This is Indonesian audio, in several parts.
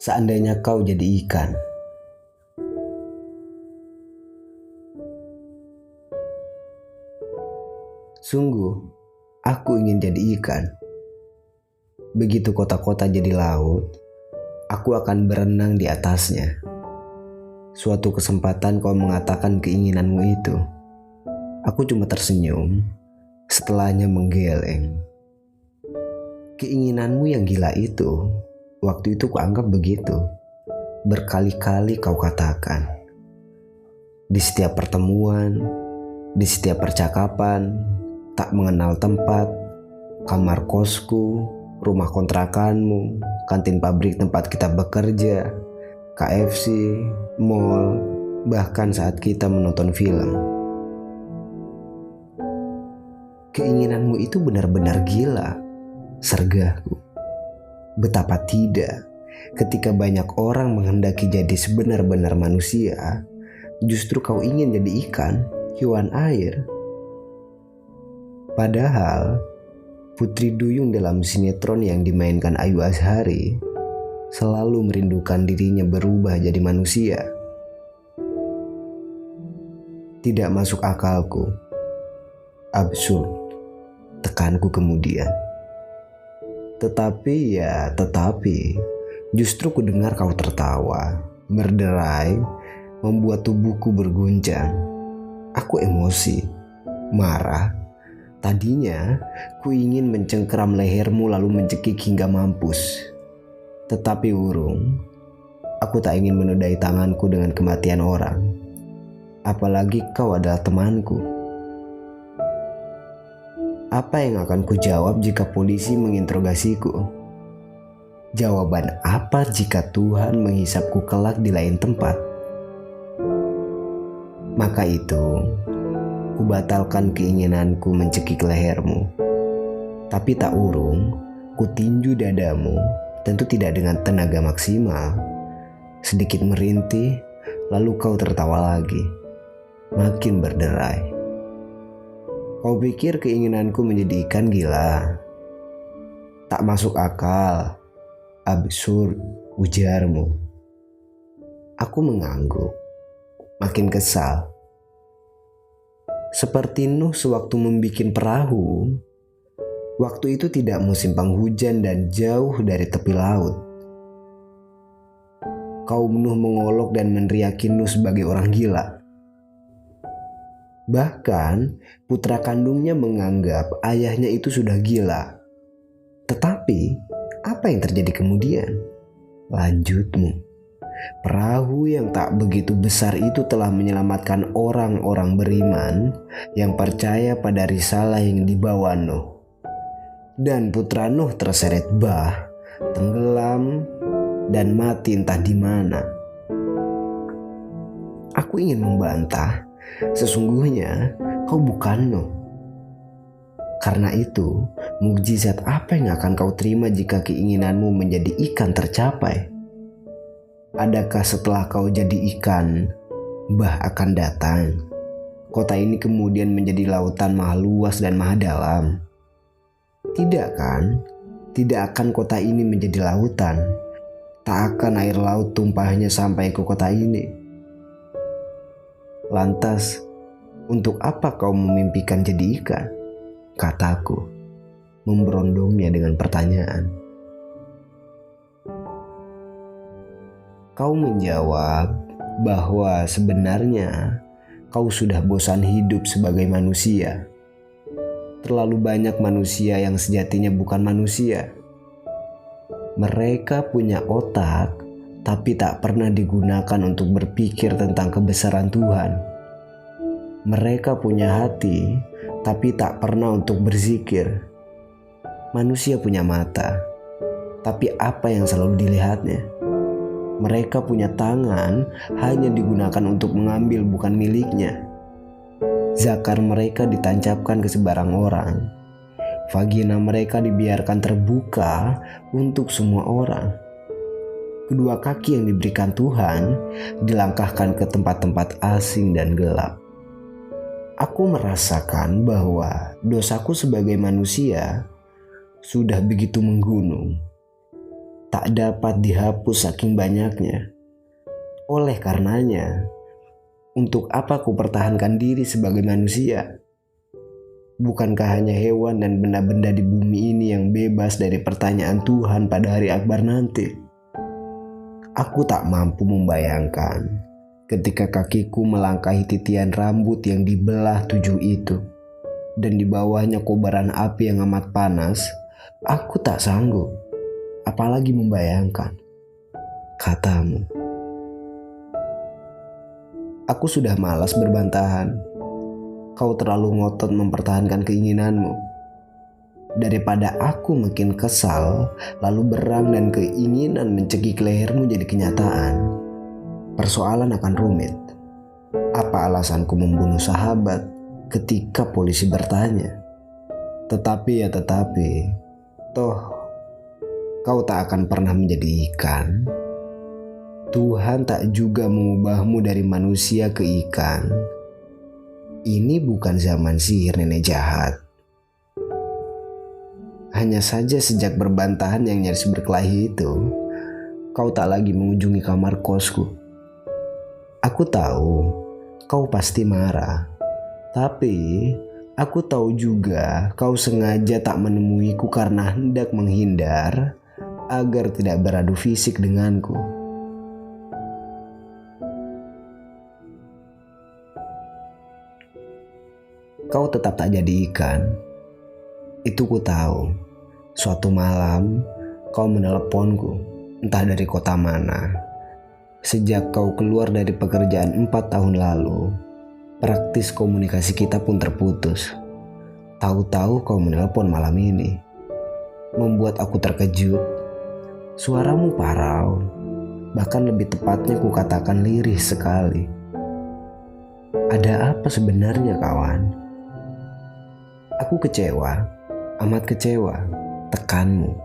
Seandainya kau jadi ikan, sungguh aku ingin jadi ikan. Begitu kota-kota jadi laut, aku akan berenang di atasnya. Suatu kesempatan kau mengatakan keinginanmu itu. Aku cuma tersenyum, setelahnya menggeleng. Keinginanmu yang gila itu, waktu itu kuanggap begitu. Berkali-kali kau katakan. Di setiap pertemuan, di setiap percakapan, tak mengenal tempat, kamar kosku, rumah kontrakanmu, kantin pabrik tempat kita bekerja, KFC, mall, bahkan saat kita menonton film. Keinginanmu itu benar-benar gila, sergaku. Betapa tidak, ketika banyak orang menghendaki jadi sebenar-benar manusia, justru kau ingin jadi ikan, hewan air. Padahal, Putri Duyung dalam sinetron yang dimainkan Ayu Azhari selalu merindukan dirinya berubah jadi manusia. Tidak masuk akalku. Absurd, tekanku kemudian. Tetapi justru ku dengar kau tertawa, berderai, membuat tubuhku berguncang. Aku emosi, marah. Tadinya, ku ingin mencengkeram lehermu lalu mencekik hingga mampus. Tetapi urung, aku tak ingin menodai tanganku dengan kematian orang. Apalagi kau adalah temanku. Apa yang akan ku jawab jika polisi menginterogasiku? Jawaban apa jika Tuhan menghisapku kelak di lain tempat? Maka itu, ku batalkan keinginanku mencekik lehermu. Tapi tak urung, ku tinju dadamu, tentu tidak dengan tenaga maksimal. Sedikit merintih, lalu kau tertawa lagi, makin berderai. Kau pikir keinginanku menjadi ikan gila? Tak masuk akal, absurd, ujarmu. Aku mengangguk, makin kesal. Seperti Nuh sewaktu membikin perahu, waktu itu tidak musim penghujan dan jauh dari tepi laut. Kaum Nuh mengolok dan meneriaki Nuh sebagai orang gila. Bahkan putra kandungnya menganggap ayahnya itu sudah gila. Tetapi apa yang terjadi kemudian? Lanjutmu. Perahu yang tak begitu besar itu telah menyelamatkan orang-orang beriman yang percaya pada risalah yang dibawa Nuh. Dan putra Nuh terseret bah, tenggelam, dan mati entah di mana. Aku ingin membantah. Sesungguhnya kau bukan Nuh. Karena itu, mukjizat apa yang akan kau terima jika keinginanmu menjadi ikan tercapai? Adakah setelah kau jadi ikan, bah akan datang? Kota ini kemudian menjadi lautan maha luas dan maha dalam. Tidak kan? Tidak akan kota ini menjadi lautan. Tak akan air laut tumpahnya sampai ke kota ini. Lantas, untuk apa kau memimpikan jadi ikan? Kataku, memberondongnya dengan pertanyaan. Kau menjawab bahwa sebenarnya kau sudah bosan hidup sebagai manusia. Terlalu banyak manusia yang sejatinya bukan manusia. Mereka punya otak, tapi tak pernah digunakan untuk berpikir tentang kebesaran Tuhan. Mereka punya hati, tapi tak pernah untuk berzikir. Manusia punya mata, tapi apa yang selalu dilihatnya? Mereka punya tangan, hanya digunakan untuk mengambil bukan miliknya. Zakar mereka ditancapkan ke sebarang orang. Vagina mereka dibiarkan terbuka untuk semua orang. Kedua kaki yang diberikan Tuhan dilangkahkan ke tempat-tempat asing dan gelap. Aku merasakan bahwa dosaku sebagai manusia sudah begitu menggunung. Tak tak dapat dihapus saking banyaknya. Oleh karenanya, untuk apa ku pertahankan diri sebagai manusia? Bukankah hanya hewan dan benda-benda di bumi ini yang bebas dari pertanyaan Tuhan pada hari akbar nanti? Aku tak mampu membayangkan ketika kakiku melangkahi titian rambut yang dibelah 7 itu, dan di bawahnya kobaran api yang amat panas. Aku tak sanggup, apalagi membayangkan katamu. Aku sudah malas berbantahan. Kau terlalu ngotot mempertahankan keinginanmu. Daripada aku makin kesal, lalu berang dan keinginan mencekik lehermu jadi kenyataan, persoalan akan rumit. Apa alasanku membunuh sahabat ketika polisi bertanya? Tetapi, toh kau tak akan pernah menjadi ikan. Tuhan tak juga mengubahmu dari manusia ke ikan. Ini bukan zaman sihir nenek jahat. Hanya saja sejak berbantahan yang nyaris berkelahi itu, kau tak lagi mengunjungi kamar kosku. Aku tahu kau pasti marah, tapi aku tahu juga kau sengaja tak menemuiku karena hendak menghindar agar tidak beradu fisik denganku. Kau tetap tak jadi ikan. Itu ku tahu. Suatu malam kau meneleponku, entah dari kota mana. Sejak kau keluar dari pekerjaan 4 tahun lalu, praktis komunikasi kita pun terputus. Tahu-tahu kau menelepon malam ini. Membuat aku terkejut. Suaramu parau, bahkan lebih tepatnya ku katakan lirih sekali. Ada apa sebenarnya, kawan? Aku kecewa, amat kecewa. Tekanmu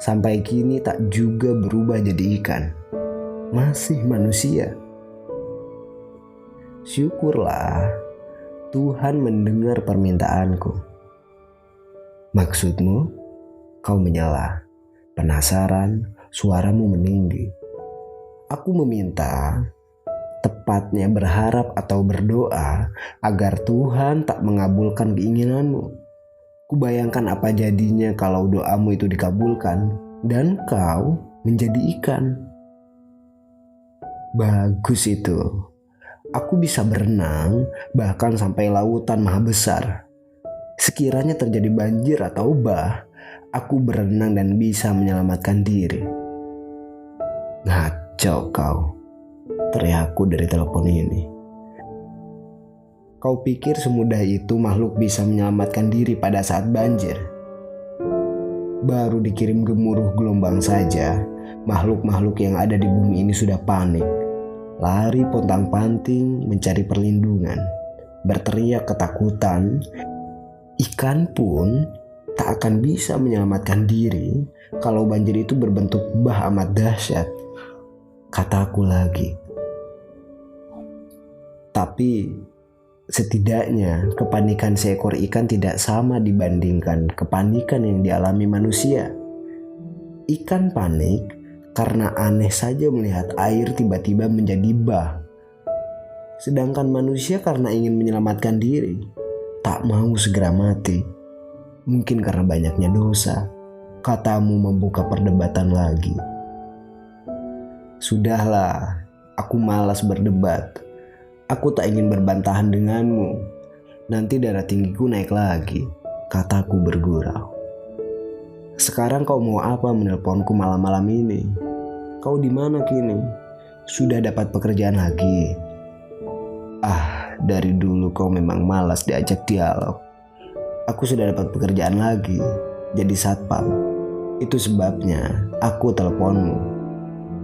sampai kini tak juga berubah jadi ikan, masih manusia. Syukurlah Tuhan mendengar permintaanku. Maksudmu? Kau menyela, penasaran, suaramu meninggi. Aku meminta, tepatnya berharap atau berdoa agar Tuhan tak mengabulkan keinginanmu. Kubayangkan apa jadinya kalau doamu itu dikabulkan dan kau menjadi ikan. Bagus itu. Aku bisa berenang bahkan sampai lautan maha besar. Sekiranya terjadi banjir atau bah, aku berenang dan bisa menyelamatkan diri. Ngaco kau, teriakku dari telepon ini. Kau pikir semudah itu makhluk bisa menyelamatkan diri pada saat banjir? Baru dikirim gemuruh gelombang saja, makhluk-makhluk yang ada di bumi ini sudah panik. Lari pontang-panting mencari perlindungan, berteriak ketakutan. Ikan pun tak akan bisa menyelamatkan diri kalau banjir itu berbentuk bah amat dahsyat, kataku lagi. Tapi setidaknya kepanikan seekor ikan tidak sama dibandingkan kepanikan yang dialami manusia. Ikan panik karena aneh saja melihat air tiba-tiba menjadi bah. Sedangkan manusia karena ingin menyelamatkan diri, tak mau segera mati. Mungkin karena banyaknya dosa, katamu membuka perdebatan lagi. Sudahlah, aku malas berdebat. Aku tak ingin berbantahan denganmu. Nanti darah tinggiku naik lagi, kataku bergurau. Sekarang kau mau apa menelponku malam-malam ini? Kau di mana kini? Sudah dapat pekerjaan lagi? Dari dulu kau memang malas diajak dialog. Aku sudah dapat pekerjaan lagi, jadi satpam. Itu sebabnya aku teleponmu,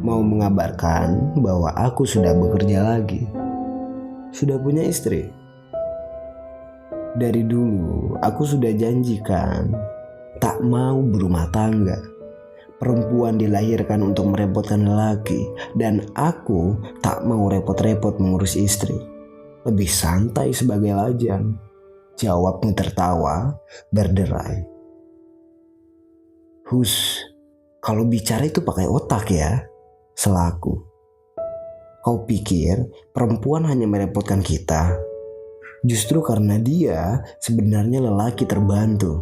mau mengabarkan bahwa aku sudah bekerja lagi. Sudah punya istri. Dari dulu aku sudah janjikan tak mau berumah tangga. Perempuan dilahirkan untuk merepotkan lelaki, dan aku tak mau repot-repot mengurus istri. Lebih santai sebagai lajang. Jawabmu tertawa, berderai. Hus, Kalau bicara itu pakai otak ya, selaku. Kau pikir perempuan hanya merepotkan kita? Justru karena dia sebenarnya lelaki terbantu.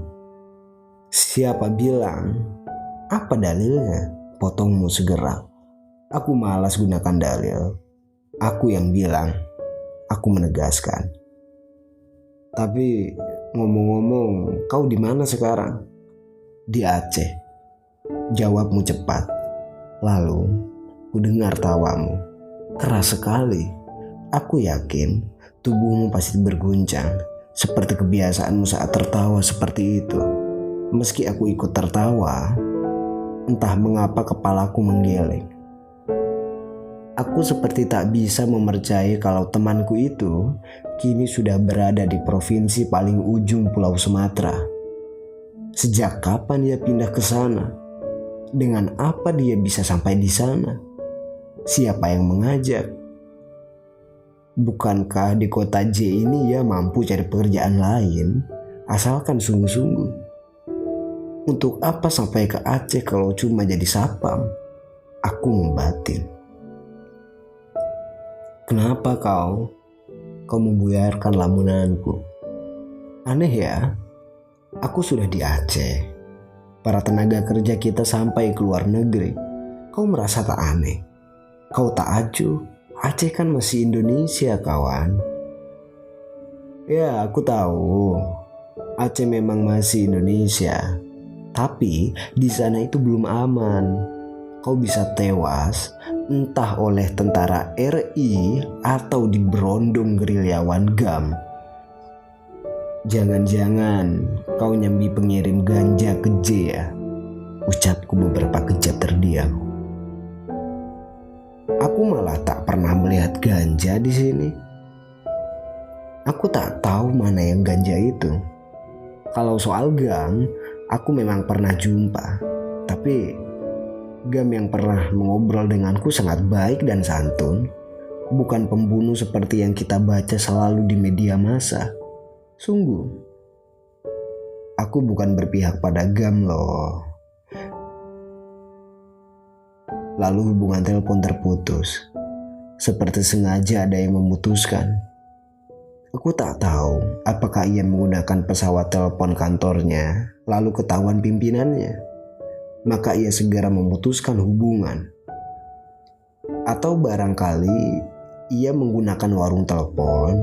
Siapa bilang? Apa dalilnya? Potongmu segera. Aku malas gunakan dalil. Aku yang bilang, aku menegaskan. Tapi ngomong-ngomong, kau di mana sekarang? Di Aceh. Jawabmu cepat. Lalu, ku dengar tawamu. Keras sekali. Aku yakin tubuhmu pasti berguncang, seperti kebiasaanmu saat tertawa seperti itu. Meski aku ikut tertawa, entah mengapa kepalaku menggeleng. Aku seperti tak bisa mempercayai kalau temanku itu kini sudah berada di provinsi paling ujung Pulau Sumatera. Sejak kapan dia pindah ke sana? Dengan apa dia bisa sampai di sana? Siapa yang mengajak? Bukankah di kota J ini ia mampu cari pekerjaan lain, asalkan sungguh-sungguh? Untuk apa sampai ke Aceh kalau cuma jadi sapam? Aku membatin. Kenapa kau membuyarkan lamunanku? Aneh ya, aku sudah di Aceh. Para tenaga kerja kita sampai ke luar negeri. Kau merasa tak aneh? Kau tak acuh? Aceh kan masih Indonesia, kawan. Ya, aku tahu. Aceh memang masih Indonesia. Tapi di sana itu belum aman. Kau bisa tewas entah oleh tentara RI atau diberondong gerilyawan GAM. Jangan-jangan kau nyambi pengirim ganja ke J ya? Ucapku beberapa kejap terdiam. Aku malah tak pernah melihat ganja di sini. Aku tak tahu mana yang ganja itu. Kalau soal GAM, aku memang pernah jumpa. Tapi GAM yang pernah mengobrol denganku sangat baik dan santun. Bukan pembunuh seperti yang kita baca selalu di media massa. Sungguh, aku bukan berpihak pada GAM loh. Lalu hubungan telepon terputus. Seperti sengaja ada yang memutuskan. Aku tak tahu apakah ia menggunakan pesawat telepon kantornya, lalu ketahuan pimpinannya. Maka ia segera memutuskan hubungan. Atau barangkali ia menggunakan warung telepon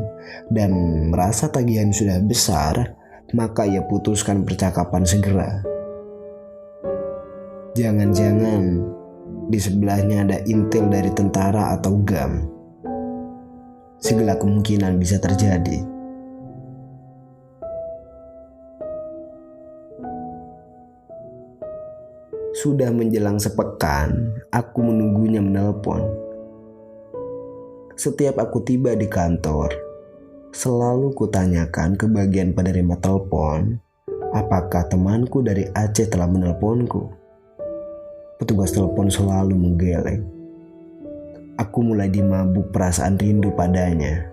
dan merasa tagihan sudah besar, maka ia putuskan percakapan segera. Jangan-jangan di sebelahnya ada intel dari tentara atau GAM. Segala kemungkinan bisa terjadi. Sudah menjelang sepekan, aku menunggunya menelpon. Setiap aku tiba di kantor, selalu kutanyakan ke bagian penerima telepon, apakah temanku dari Aceh telah menelponku. Petugas telepon selalu menggeleng. Aku mulai dimabuk perasaan rindu padanya.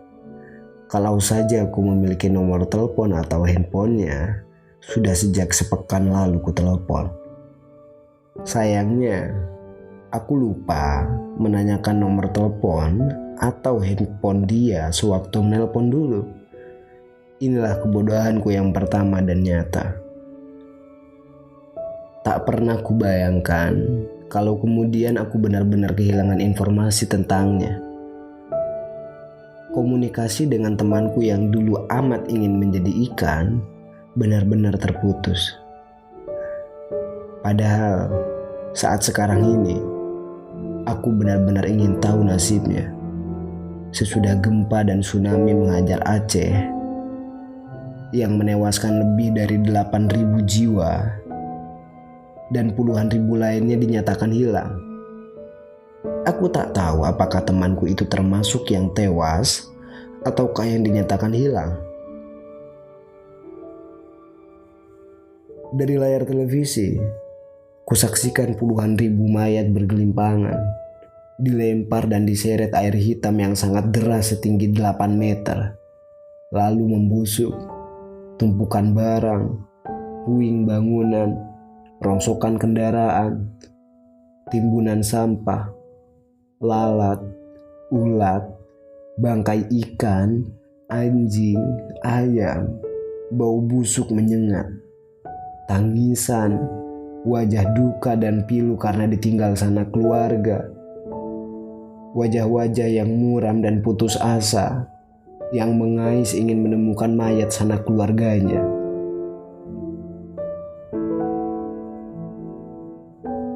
Kalau saja aku memiliki nomor telepon atau handphonenya, sudah sejak sepekan lalu ku telepon. Sayangnya, aku lupa menanyakan nomor telepon atau handphone dia sewaktu menelpon dulu. Inilah kebodohanku yang pertama dan nyata. Tak pernah kubayangkan kalau kemudian aku benar-benar kehilangan informasi tentangnya. Komunikasi dengan temanku yang dulu amat ingin menjadi ikan benar-benar terputus. Padahal saat sekarang ini aku benar-benar ingin tahu nasibnya. Sesudah gempa dan tsunami menghajar Aceh yang menewaskan lebih dari 8.000 jiwa dan puluhan ribu lainnya dinyatakan hilang. Aku tak tahu apakah temanku itu termasuk yang tewas ataukah yang dinyatakan hilang. Dari layar televisi, kusaksikan puluhan ribu mayat bergelimpangan, dilempar dan diseret air hitam yang sangat deras setinggi 8 meter, lalu membusuk, tumpukan barang, puing bangunan, rongsokan kendaraan, timbunan sampah, lalat, ulat, bangkai ikan, anjing, ayam, bau busuk menyengat, tangisan, wajah duka dan pilu karena ditinggal sanak keluarga, wajah-wajah yang muram dan putus asa, yang mengais ingin menemukan mayat sanak keluarganya.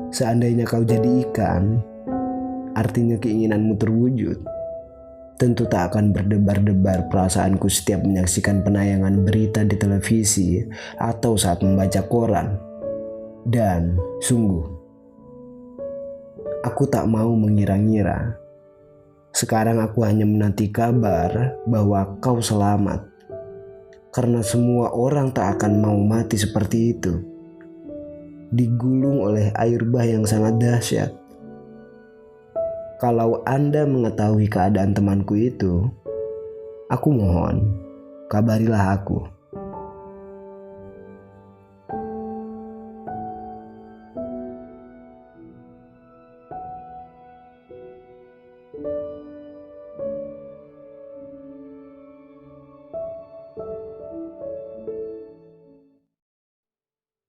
Seandainya kau jadi ikan, artinya keinginanmu terwujud. Tentu tak akan berdebar-debar perasaanku setiap menyaksikan penayangan berita di televisi atau saat membaca koran. Dan sungguh, aku tak mau mengira-ngira. Sekarang aku hanya menanti kabar bahwa kau selamat. Karena semua orang tak akan mau mati seperti itu, digulung oleh air bah yang sangat dahsyat. Kalau Anda mengetahui keadaan temanku itu, aku mohon, kabarilah aku.